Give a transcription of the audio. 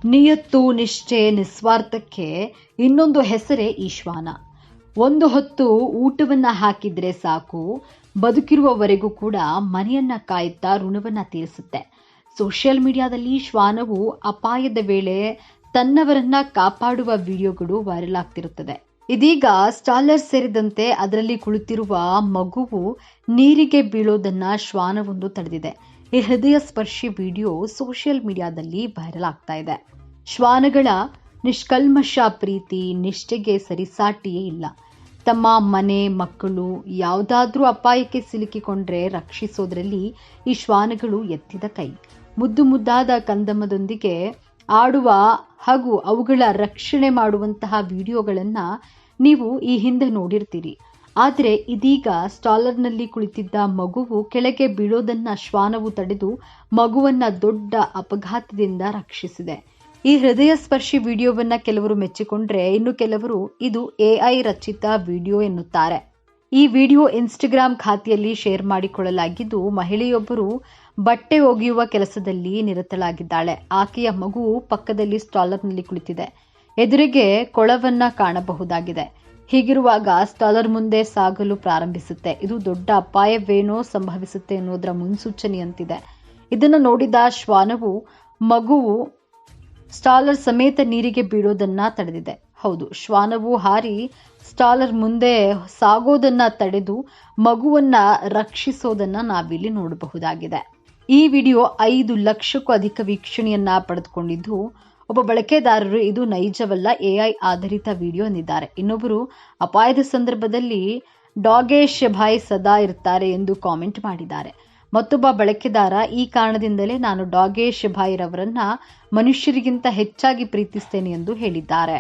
ನಿಯತ್ತು, ನಿಷ್ಠೆ, ನಿಸ್ವಾರ್ಥಕ್ಕೆ ಇನ್ನೊಂದು ಹೆಸರೇ ಈ ಶ್ವಾನ. ಒಂದು ಹೊತ್ತು ಊಟವನ್ನ ಹಾಕಿದ್ರೆ ಸಾಕು, ಬದುಕಿರುವವರೆಗೂ ಕೂಡ ಮನೆಯನ್ನ ಕಾಯುತ್ತಾ ಋಣವನ್ನ ತೀರಿಸುತ್ತೆ. ಸೋಷಿಯಲ್ ಮೀಡಿಯಾದಲ್ಲಿ ಶ್ವಾನವು ಅಪಾಯದ ವೇಳೆ ತನ್ನವರನ್ನ ಕಾಪಾಡುವ ವಿಡಿಯೋಗಳು ವೈರಲ್ ಆಗ್ತಿರುತ್ತದೆ. ಇದೀಗ ಸ್ಟಾಲರ್ ಸೇರಿದಂತೆ ಅದರಲ್ಲಿ ಕುಳಿತಿರುವ ಮಗುವು ನೀರಿಗೆ ಬೀಳೋದನ್ನ ಶ್ವಾನವೊಂದು ತಡೆದಿದೆ. ಈ ಹೃದಯ ಸ್ಪರ್ಶಿ ವಿಡಿಯೋ ಸೋಷಿಯಲ್ ಮೀಡಿಯಾದಲ್ಲಿ ವೈರಲ್ ಆಗ್ತಾ ಇದೆ. ಶ್ವಾನಗಳ ನಿಷ್ಕಲ್ಮಶ ಪ್ರೀತಿ, ನಿಷ್ಠೆಗೆ ಸರಿಸಾಟಿಯೇ ಇಲ್ಲ. ತಮ್ಮ ಮನೆ, ಮಕ್ಕಳು ಯಾವುದಾದ್ರೂ ಅಪಾಯಕ್ಕೆ ಸಿಲುಕಿಕೊಂಡ್ರೆ ರಕ್ಷಿಸೋದ್ರಲ್ಲಿ ಈ ಶ್ವಾನಗಳು ಎತ್ತಿದ ಕೈ. ಮುದ್ದು ಮುದ್ದಾದ ಕಂದಮ್ಮದೊಂದಿಗೆ ಆಡುವ ಹಾಗೂ ಅವುಗಳ ರಕ್ಷಣೆ ಮಾಡುವಂತಹ ವಿಡಿಯೋಗಳನ್ನ ನೀವು ಈ ಹಿಂದೆ ನೋಡಿರ್ತೀರಿ. ಆದರೆ ಇದೀಗ ಸ್ಟಾಲರ್ನಲ್ಲಿ ಕುಳಿತಿದ್ದ ಮಗುವು ಕೆಳಗೆ ಬೀಳೋದನ್ನ ಶ್ವಾನವು ತಡೆದು ಮಗುವನ್ನ ದೊಡ್ಡ ಅಪಘಾತದಿಂದ ರಕ್ಷಿಸಿದೆ. ಈ ಹೃದಯ ಸ್ಪರ್ಶಿ ವಿಡಿಯೋವನ್ನ ಕೆಲವರು ಮೆಚ್ಚಿಕೊಂಡ್ರೆ ಇನ್ನು ಕೆಲವರು ಇದು AI ರಚಿತ ವಿಡಿಯೋ ಎನ್ನುತ್ತಾರೆ. ಈ ವಿಡಿಯೋ ಇನ್ಸ್ಟಾಗ್ರಾಮ್ ಖಾತೆಯಲ್ಲಿ ಶೇರ್ ಮಾಡಿಕೊಳ್ಳಲಾಗಿದ್ದು, ಮಹಿಳೆಯೊಬ್ಬರು ಬಟ್ಟೆ ಒಗೆಯುವ ಕೆಲಸದಲ್ಲಿ ನಿರತಳಾಗಿದ್ದಾಳೆ. ಆಕೆಯ ಮಗುವು ಪಕ್ಕದಲ್ಲಿ ಸ್ಟಾಲರ್ನಲ್ಲಿ ಕುಳಿತಿದೆ. ಎದುರಿಗೆ ಕೊಳವನ್ನ ಕಾಣಬಹುದಾಗಿದೆ. ಹೀಗಿರುವಾಗ ಸ್ಟಾಲರ್ ಮುಂದೆ ಸಾಗಲು ಪ್ರಾರಂಭಿಸುತ್ತೆ. ಇದು ದೊಡ್ಡ ಅಪಾಯವೇನೋ ಸಂಭವಿಸುತ್ತೆ ಎನ್ನುವುದರ ಮುನ್ಸೂಚನೆಯಂತಿದೆ. ಇದನ್ನು ನೋಡಿದ ಶ್ವಾನವು ಮಗುವು ಸ್ಟಾಲರ್ ಸಮೇತ ನೀರಿಗೆ ಬೀಳೋದನ್ನ ತಡೆದಿದೆ. ಹೌದು, ಶ್ವಾನವು ಹಾರಿ ಸ್ಟಾಲರ್ ಮುಂದೆ ಸಾಗೋದನ್ನ ತಡೆದು ಮಗುವನ್ನ ರಕ್ಷಿಸೋದನ್ನ ನಾವಿಲ್ಲಿ ನೋಡಬಹುದಾಗಿದೆ. ಈ ವಿಡಿಯೋ 5 ಲಕ್ಷಕ್ಕೂ ಅಧಿಕ ವೀಕ್ಷಣೆಯನ್ನ ಪಡೆದುಕೊಂಡಿದ್ದು, ಒಬ್ಬ ಬಳಕೆದಾರರು ಇದು ನೈಜವಲ್ಲ, AI ಆಧಾರಿತ ವಿಡಿಯೋ ಎಂದಿದ್ದಾರೆ. ಇನ್ನೊಬ್ಬರು ಅಪಾಯದ ಸಂದರ್ಭದಲ್ಲಿ ಡಾಗೇಶ್ ಭಾಯ್ ಸದಾ ಇರ್ತಾರೆ ಎಂದು ಕಾಮೆಂಟ್ ಮಾಡಿದ್ದಾರೆ. ಮತ್ತೊಬ್ಬ ಬಳಕೆದಾರ, ಈ ಕಾರಣದಿಂದಲೇ ನಾನು ಡಾಗೇಶ್ ಭಾಯ್ ರವರನ್ನ ಮನುಷ್ಯರಿಗಿಂತ ಹೆಚ್ಚಾಗಿ ಪ್ರೀತಿಸ್ತೇನೆ ಎಂದು ಹೇಳಿದ್ದಾರೆ.